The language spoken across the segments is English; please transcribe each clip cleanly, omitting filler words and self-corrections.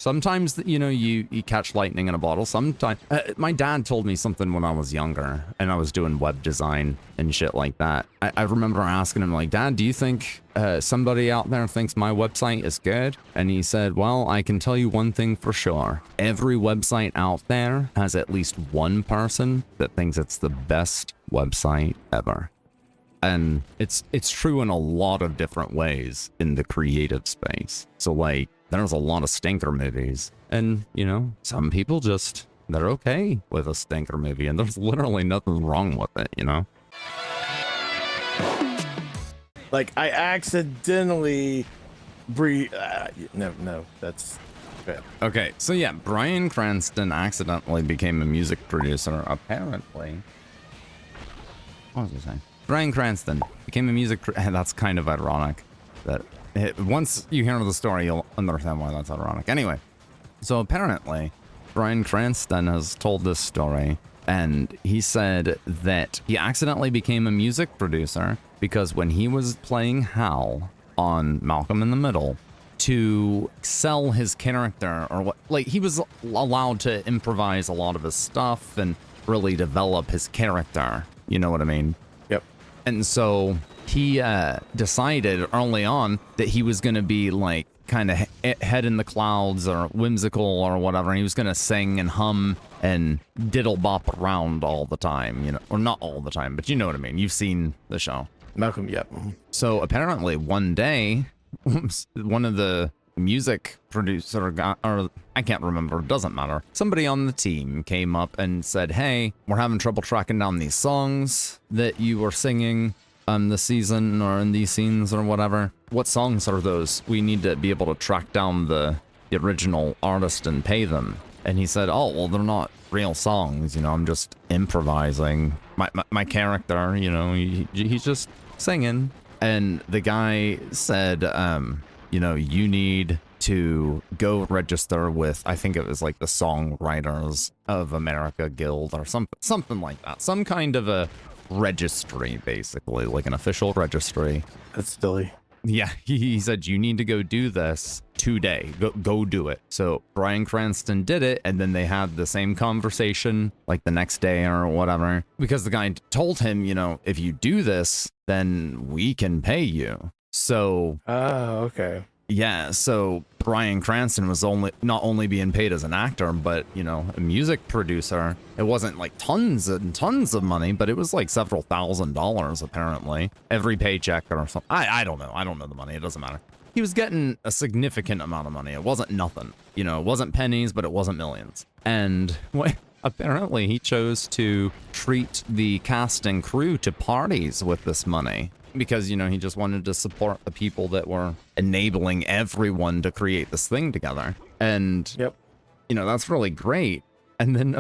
Sometimes, you catch lightning in a bottle. Sometimes, my dad told me something when I was younger and I was doing web design and shit like that. I remember asking him, like, Dad, do you think somebody out there thinks my website is good? And he said, well, I can tell you one thing for sure. Every website out there has at least one person that thinks it's the best website ever. And it's true in a lot of different ways in the creative space. So, like, there's a lot of stinker movies, and, some people they're okay with a stinker movie, and there's literally nothing wrong with it, Like, I accidentally breathe. No, that's bad. Okay, so yeah, Bryan Cranston accidentally became a music producer, apparently. What was I saying? Bryan Cranston became a music that's kind of ironic. That once you hear the story, you'll understand why that's ironic. Anyway, so apparently, Bryan Cranston has told this story, and he said that he accidentally became a music producer because when he was playing Hal on Malcolm in the Middle, to sell his character, or what, like, he was allowed to improvise a lot of his stuff and really develop his character. You know what I mean? Yep. And so he decided early on that he was going to be like kind of head in the clouds or whimsical or whatever. And he was going to sing and hum and diddle bop around all the time, or not all the time, but you know what I mean. You've seen the show. Malcolm, yep. So apparently one day, one of the music producer or I can't remember, doesn't matter. Somebody on the team came up and said, hey, we're having trouble tracking down these songs that you were singing this season or in these scenes or whatever. What songs are those? We need to be able to track down the original artist and pay them. And he said, oh, well, they're not real songs. I'm just improvising. My character, he's just singing. And the guy said, you need to go register with, I think it was like the Songwriters of America Guild or something like that. Some kind of a registry, basically, like an official registry. That's silly. Yeah, he said, you need to go do this today. Go do it. So Bryan Cranston did it, and then they had the same conversation like the next day or whatever, because the guy told him, if you do this, then we can pay you. So, okay. Yeah, so Bryan Cranston was not only being paid as an actor, but, a music producer. It wasn't like tons and tons of money, but it was like several $1,000s apparently. Every paycheck or something. I don't know. I don't know the money. It doesn't matter. He was getting a significant amount of money. It wasn't nothing. It wasn't pennies, but it wasn't millions. And apparently he chose to treat the cast and crew to parties with this money. Because, he just wanted to support the people that were enabling everyone to create this thing together. And, yep. That's really great. And then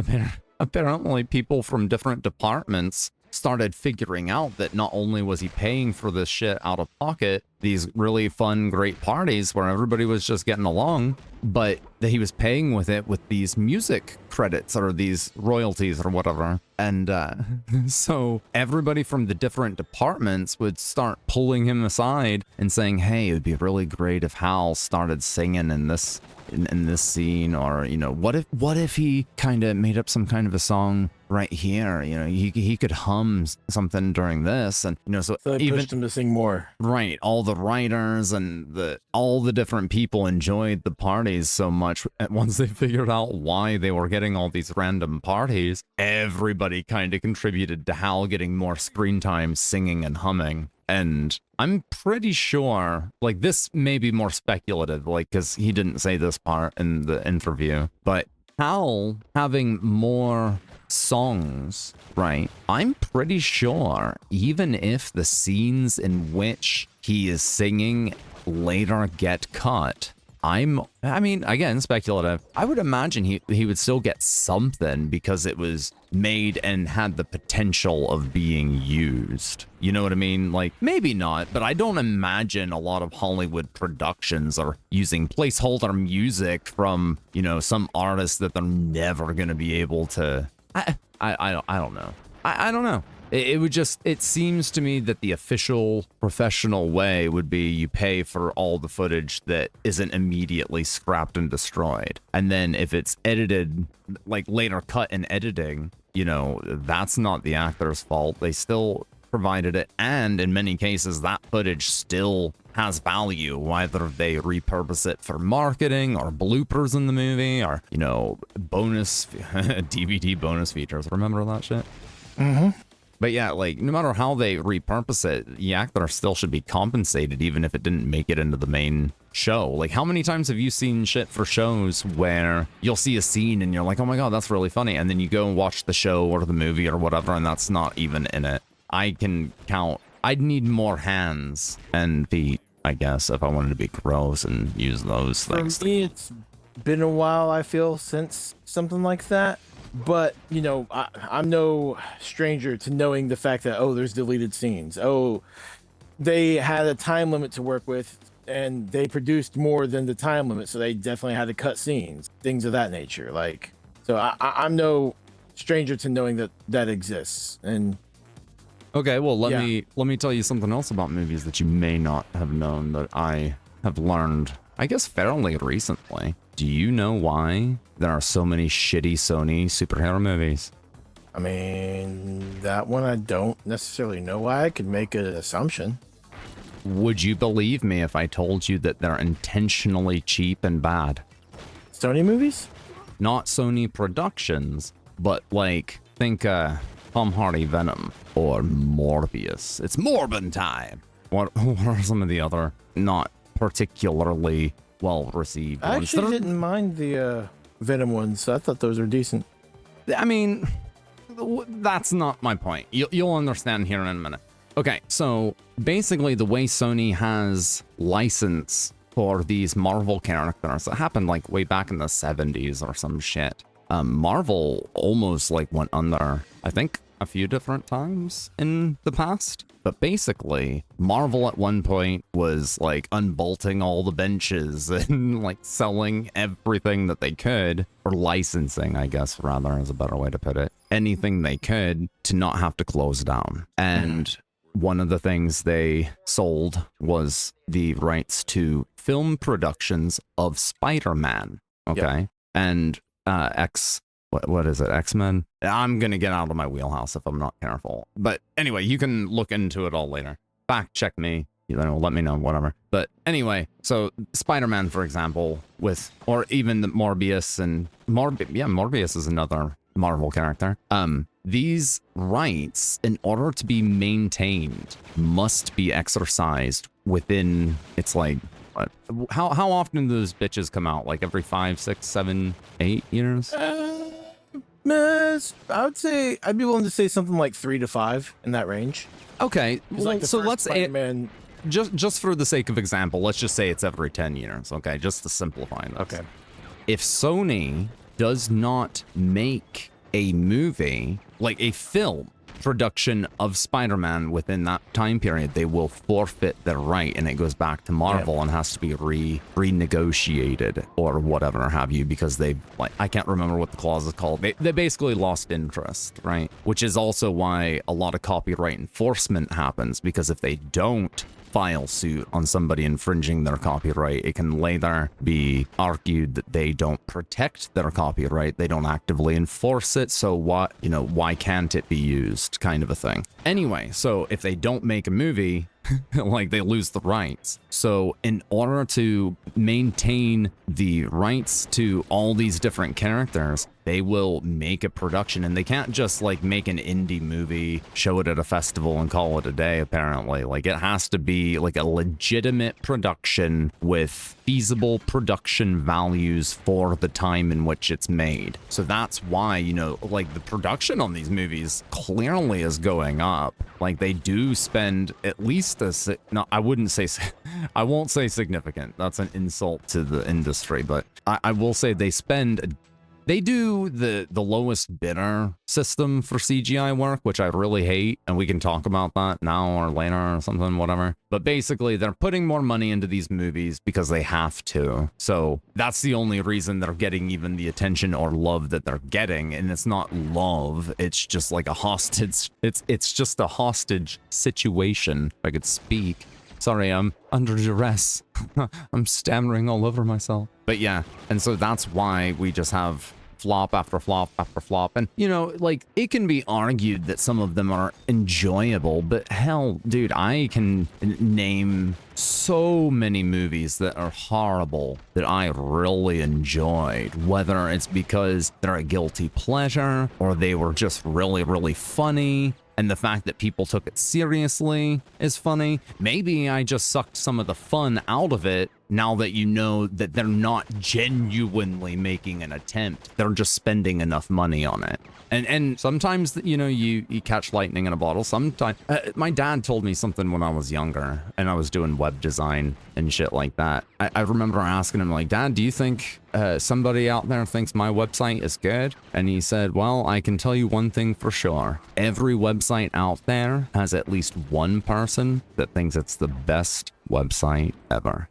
apparently people from different departments started figuring out that not only was he paying for this shit out of pocket, these really fun, great parties where everybody was just getting along, but that he was paying with it with these music credits or these royalties or whatever. And so everybody from the different departments would start pulling him aside and saying, hey, it would be really great if Hal started singing in this scene, or what if he kind of made up some kind of a song right here, he could hum something during this. And so they pushed him to sing more. Right, all the writers and all the different people enjoyed the parties so much. And once they figured out why they were getting all these random parties, everybody kind of contributed to Hal getting more screen time singing and humming. And I'm pretty sure, like, this may be more speculative, like, because he didn't say this part in the interview, but Hal having more songs, right? I'm pretty sure even if the scenes in which he is singing later get cut, I mean, again, speculative. I would imagine he would still get something because it was made and had the potential of being used. You know what I mean? Like, maybe not, but I don't imagine a lot of Hollywood productions are using placeholder music from, some artist that they're never going to be able to. I don't know. I don't know. It would just, it seems to me that the official professional way would be you pay for all the footage that isn't immediately scrapped and destroyed. And then if it's edited, like later cut and editing, you know, that's not the actor's fault. They still provided it. And in many cases, that footage still has value, whether they repurpose it for marketing or bloopers in the movie or, you know, bonus DVD bonus features. Remember that shit? Mm-hmm. But yeah, like, no matter how they repurpose it, the actor still should be compensated, even if it didn't make it into the main show. Like, how many times have you seen shit for shows where you'll see a scene and you're like, oh my god, that's really funny, and then you go and watch the show or the movie or whatever, and that's not even in it? I can count. I'd need more hands and feet, I guess, if I wanted to be gross and use those things. For me, it's been a while, I feel, since something like that. But, you know, I'm no stranger to knowing the fact that, oh, there's deleted scenes. Oh, they had a time limit to work with, and they produced more than the time limit, so they definitely had to cut scenes, things of that nature. Like, so I'm no stranger to knowing that that exists. And okay, well, let me tell you something else about movies that you may not have known that I have learned, I guess, fairly recently. Do you know why there are so many shitty Sony superhero movies? I mean, that one I don't necessarily know why. I could make an assumption. Would you believe me if I told you that they're intentionally cheap and bad? Sony movies? Not Sony productions, but like, think Tom Hardy Venom or Morbius. It's Morbin time. What are some of the other not particularly well-received I ones? actually didn't mind the Venom ones. I thought those were decent. I mean, that's not my point. You'll understand here in a minute. Okay, so basically the way Sony has license for these Marvel characters, it happened like way back in the 70s or some shit. Marvel almost like went under, I think, a few different times in the past. But basically, Marvel at one point was like unbolting all the benches and like selling everything that they could, or licensing, I guess, rather is a better way to put it, anything they could to not have to close down. And one of the things they sold was the rights to film productions of Spider-Man. Okay. Yep. And what is it? X-Men? I'm going to get out of my wheelhouse if I'm not careful. But anyway, you can look into it all later. Fact check me, you know, let me know, whatever. But anyway, so Spider-Man, for example, or even the Morbius and Morbius is another Marvel character. These rights, in order to be maintained, must be exercised within, it's like, how often do those bitches come out? Like every 5, 6, 7, 8 years? I would say I'd be willing to say something like 3 to 5 in that range. Okay, Like so let's Spider-Man. just for the sake of example, let's just say it's every 10 years. Okay, just to simplify this. Okay. If Sony does not make a movie, like a film production of Spider-Man within that time period, they will forfeit their right, and it goes back to Marvel and has to be renegotiated or whatever have you, because they, like, I can't remember what the clause is called. They basically lost interest, right? Which is also why a lot of copyright enforcement happens, because if they don't file suit on somebody infringing their copyright, it can later be argued that they don't protect their copyright, they don't actively enforce it, so what, you know, why can't it be used, kind of a thing. Anyway, so if they don't make a movie, like, they lose the rights. So in order to maintain the rights to all these different characters, they will make a production, and they can't just like make an indie movie, show it at a festival and call it a day, apparently. Like, it has to be like a legitimate production with feasible production values for the time in which it's made. So that's why, you know, like, the production on these movies clearly is going up. Like, they do spend at least I won't say significant. That's an insult to the industry, but I will say they spend They do the lowest bidder system for CGI work, which I really hate, and we can talk about that now or later or something, whatever. But basically, they're putting more money into these movies because they have to. So that's the only reason they're getting even the attention or love that they're getting, and it's not love. It's just like a hostage. It's just a hostage situation. If I could speak. Sorry, I'm under duress. I'm stammering all over myself. But yeah, and so that's why we just have flop after flop after flop. And, you know, like, it can be argued that some of them are enjoyable, but hell, dude, I can name so many movies that are horrible that I really enjoyed, whether it's because they're a guilty pleasure or they were just really, really funny. And the fact that people took it seriously is funny. Maybe I just sucked some of the fun out of it now that you know that they're not genuinely making an attempt. They're just spending enough money on it. And sometimes, you know, you catch lightning in a bottle. Sometimes, my dad told me something when I was younger and I was doing web design and shit like that. I remember asking him, like, Dad, do you think somebody out there thinks my website is good? And he said, well, I can tell you one thing for sure. Every website out there has at least one person that thinks it's the best website ever.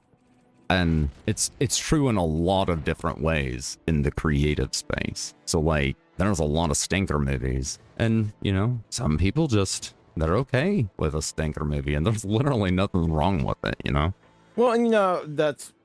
And it's true in a lot of different ways in the creative space. So, like, there's a lot of stinker movies. And, you know, some people just, they're okay with a stinker movie. And there's literally nothing wrong with it, you know? Well, and you know,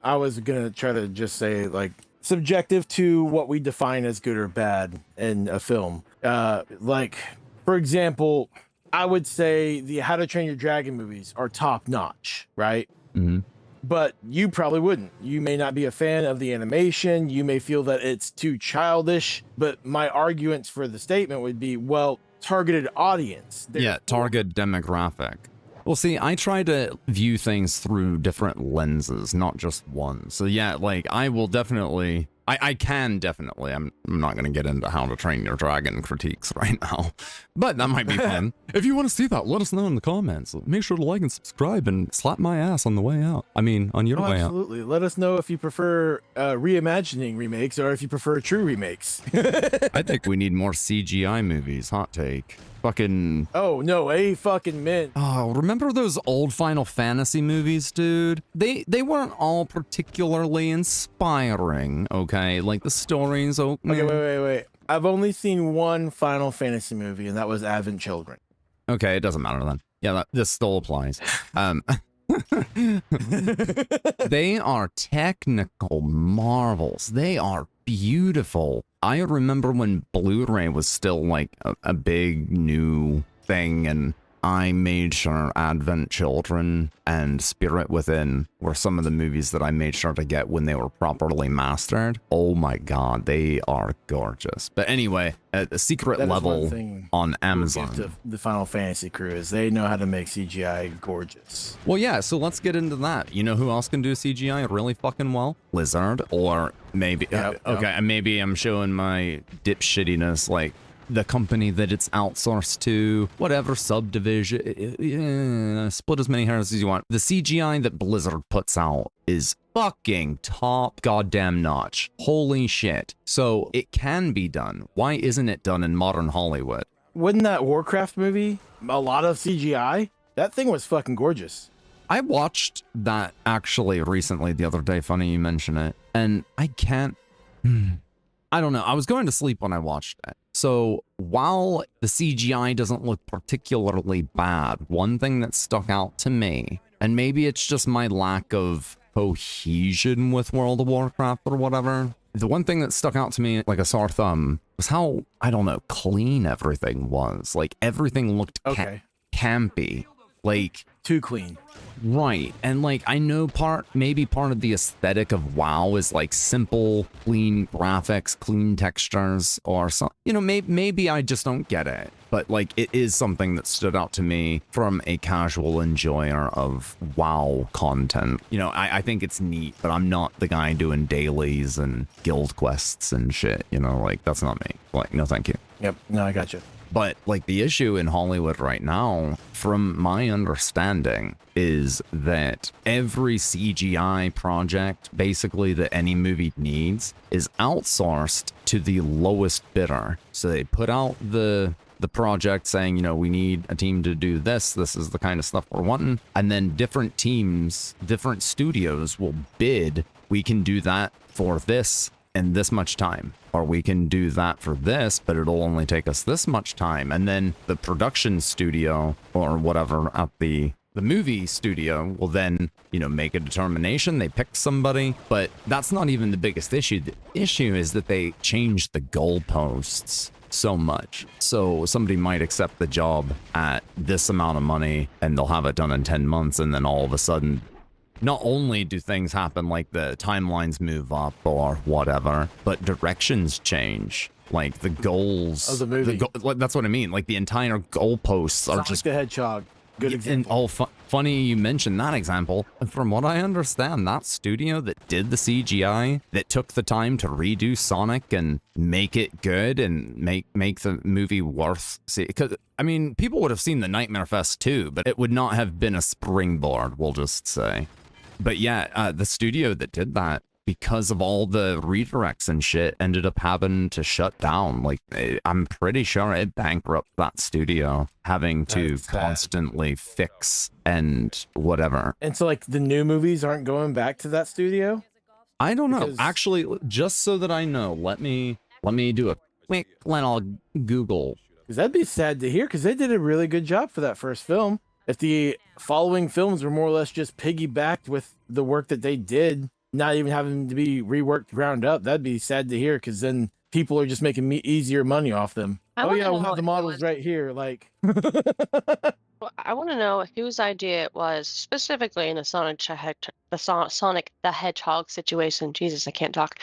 I was going to try to just say, like, subjective to what we define as good or bad in a film. Like, for example, I would say the How to Train Your Dragon movies are top notch, right? Mm-hmm. But you probably wouldn't. You may not be a fan of the animation. You may feel that it's too childish. But my arguments for the statement would be, well, targeted audience. Yeah, target demographic. Well, see, I try to view things through different lenses, not just one. So yeah, like, I will definitely... I can definitely. I'm not going to get into How to Train Your Dragon critiques right now, but that might be fun. If you want to see that, let us know in the comments. Make sure to like and subscribe and slap my ass on the way out. I mean, on your way out. Absolutely. Let us know if you prefer reimagining remakes or if you prefer true remakes. I think we need more CGI movies. Hot take. Fucking... Oh, no, a fucking mint. Oh, remember those old Final Fantasy movies, dude? They weren't all particularly inspiring, okay? Like, the stories... Oh, okay, wait. I've only seen one Final Fantasy movie, and that was Advent Children. Okay, it doesn't matter then. Yeah, this still applies. They are technical marvels. They are beautiful. I remember when Blu-ray was still like a big new thing, and I made sure Advent Children and Spirit Within were some of the movies that I made sure to get when they were properly mastered. Oh my god, they are gorgeous. But anyway, at the secret level on Amazon. The Final Fantasy crew is they know how to make CGI gorgeous. Well, yeah, so let's get into that. You know who else can do CGI really fucking well? Blizzard, or maybe... okay, maybe I'm showing my dipshittiness, like, the company that it's outsourced to, whatever subdivision, split as many hairs as you want. The CGI that Blizzard puts out is fucking top goddamn notch. Holy shit. So it can be done. Why isn't it done in modern Hollywood? Wasn't that Warcraft movie a lot of CGI? That thing was fucking gorgeous. I watched that actually recently, the other day, funny you mention it, and I can't... I don't know. I was going to sleep when I watched it. So while the CGI doesn't look particularly bad, one thing that stuck out to me, and maybe it's just my lack of cohesion with World of Warcraft or whatever, the one thing that stuck out to me like a sore thumb was how, I don't know, clean everything was. Like, everything looked campy. Like... Too clean. Right. And like, I know maybe part of the aesthetic of WoW is like simple, clean graphics, clean textures, or something. You know, maybe I just don't get it. But like, it is something that stood out to me from a casual enjoyer of WoW content. You know, I think it's neat, but I'm not the guy doing dailies and guild quests and shit. You know, like, that's not me. Like, no, thank you. Yep. No, I got you. But like the issue in Hollywood right now, from my understanding, is that every CGI project basically that any movie needs is outsourced to the lowest bidder. So they put out the project saying, you know, we need a team to do this. This is the kind of stuff we're wanting. And then different teams, different studios will bid. We can do that for this in this much time, or we can do that for this, but it'll only take us this much time. And then the production studio or whatever at the movie studio will then, you know, make a determination. They pick somebody, but that's not even the biggest issue. The issue is that they changed the goalposts so much. So somebody might accept the job at this amount of money and they'll have it done in 10 months. And then all of a sudden, not only do things happen like the timelines move up or whatever, but directions change. Like the goals of the movie. That's what I mean. Like the entire goalposts are Sonic just the Hedgehog. Good example. And funny you mentioned that example. From what I understand, that studio that did the CGI, that took the time to redo Sonic and make it good and make the movie worth see. Because I mean, people would have seen the Nightmare Fest too, but it would not have been a springboard, we'll just say. But yeah, the studio that did that, because of all the redirects and shit, ended up having to shut down. Like, I'm pretty sure it bankrupted that studio, having to constantly fix and whatever. And so, like, the new movies aren't going back to that studio? I don't know. Actually, just so that I know, let me do a quick little Google. Because that'd be sad to hear, because they did a really good job for that first film. If the following films were more or less just piggybacked with the work that they did, not even having to be reworked ground up, that'd be sad to hear, because then people are just making easier money off them. Oh yeah, we'll have the models right here. Like, Well, I want to know whose idea it was, specifically in the Sonic the Hedgehog situation. Jesus, I can't talk.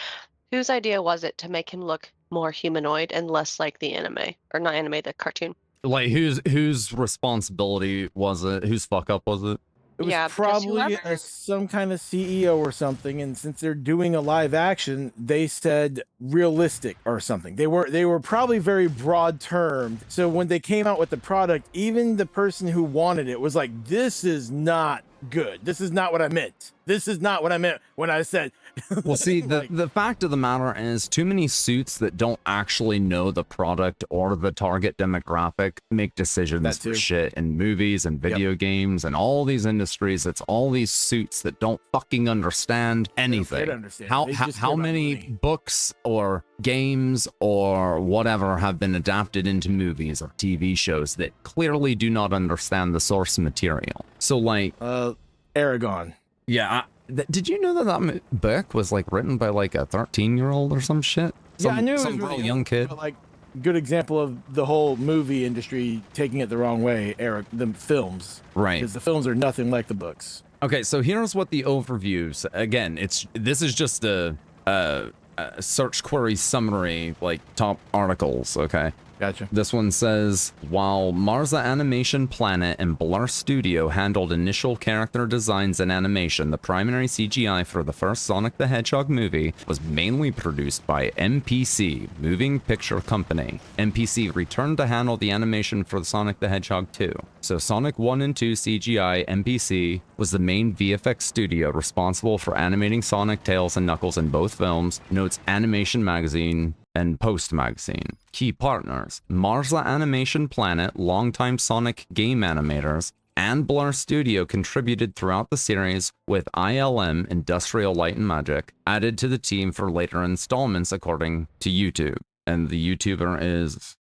Whose idea was it to make him look more humanoid and less like the anime, or not anime, the cartoon? Like, whose responsibility was it? Whose fuck up was it? it was Yeah, because probably whoever- some kind of CEO or something, and since they're doing a live action, they said realistic or something. They were probably very broad termed. So when they came out with the product, even the person who wanted it was like, "This is not good. This is not what I meant. This is not what I meant when I said." Well, see, Like- the fact of the matter is, too many suits that don't actually know the product or the target demographic make decisions That for too. shit in movies and video games and all these industries. It's all these suits that don't fucking understand anything. understand. How They just how care about many money. books or games or whatever have been adapted into movies or TV shows that clearly do not understand the source material? So, like, Aragon. yeah. Did you know that book was like written by like a 13-year-old or some shit? Yeah, I knew it was some really real young kid. But like, good example of the whole movie industry taking it the wrong way. The films, Right. because the films are nothing like the books. Okay, so here's what the overviews. Again, this is just a search query summary, like top articles. Okay. Gotcha. This one says, while Marza Animation Planet and Blur Studio handled initial character designs and animation, the primary CGI for the first Sonic the Hedgehog movie was mainly produced by MPC, Moving Picture Company. MPC returned to handle the animation for Sonic the Hedgehog 2. So Sonic 1 and 2 CGI MPC was the main VFX studio responsible for animating Sonic, Tails, and Knuckles in both films, notes Animation Magazine and Post Magazine. Key partners: Marza Animation Planet, longtime Sonic game animators, and Blur Studio contributed throughout the series, with ILM, Industrial Light and Magic, added to the team for later installments according to YouTube. And the YouTuber is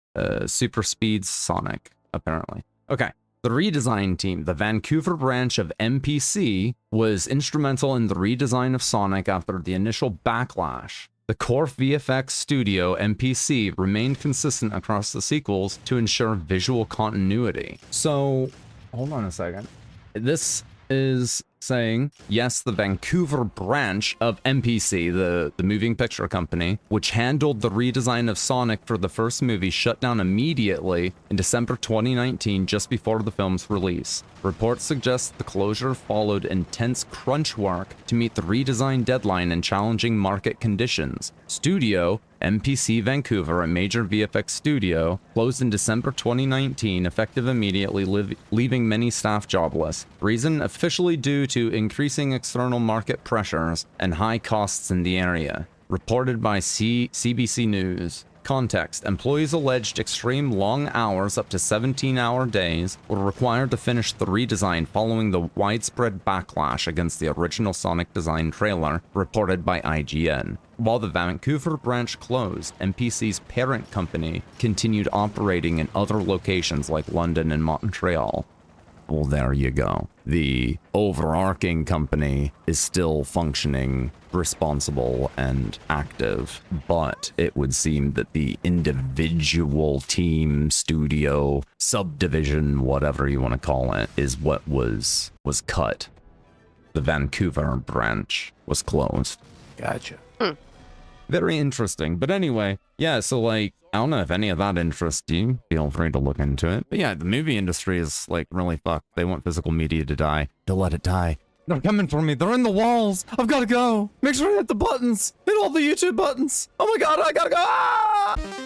Super Speeds Sonic, apparently. Okay. The redesign team, the Vancouver branch of MPC, was instrumental in the redesign of Sonic after the initial backlash. The core VFX studio, MPC, remained consistent across the sequels to ensure visual continuity. So, hold on a second. This is saying, yes, the Vancouver branch of MPC, the moving picture company, which handled the redesign of Sonic for the first movie, shut down immediately in December 2019, just before the film's release. Reports suggest the closure followed intense crunch work to meet the redesign deadline and challenging market conditions. Studio MPC Vancouver, a major VFX studio, closed in December 2019, effective immediately, leaving many staff jobless. Reason officially due to increasing external market pressures and high costs in the area. Reported by CBC News. Context: employees alleged extreme long hours, up to 17-hour days, were required to finish the redesign following the widespread backlash against the original Sonic design trailer, reported by IGN. While the Vancouver branch closed, MPC's parent company continued operating in other locations like London and Montreal. Well, there you go. The overarching company is still functioning, responsible, and active, but it would seem that the individual team, studio, subdivision, whatever you want to call it, is what was cut. The Vancouver branch was closed. Gotcha. Very interesting. But anyway, yeah, so like, I don't know if any of that interests you. Feel free to look into it. But yeah, the movie industry is like really fucked. They want physical media to die. They'll let it die. They're coming for me. They're in the walls. I've got to go. Make sure I hit the buttons. Hit all the YouTube buttons. Oh my god, I gotta go. Ah!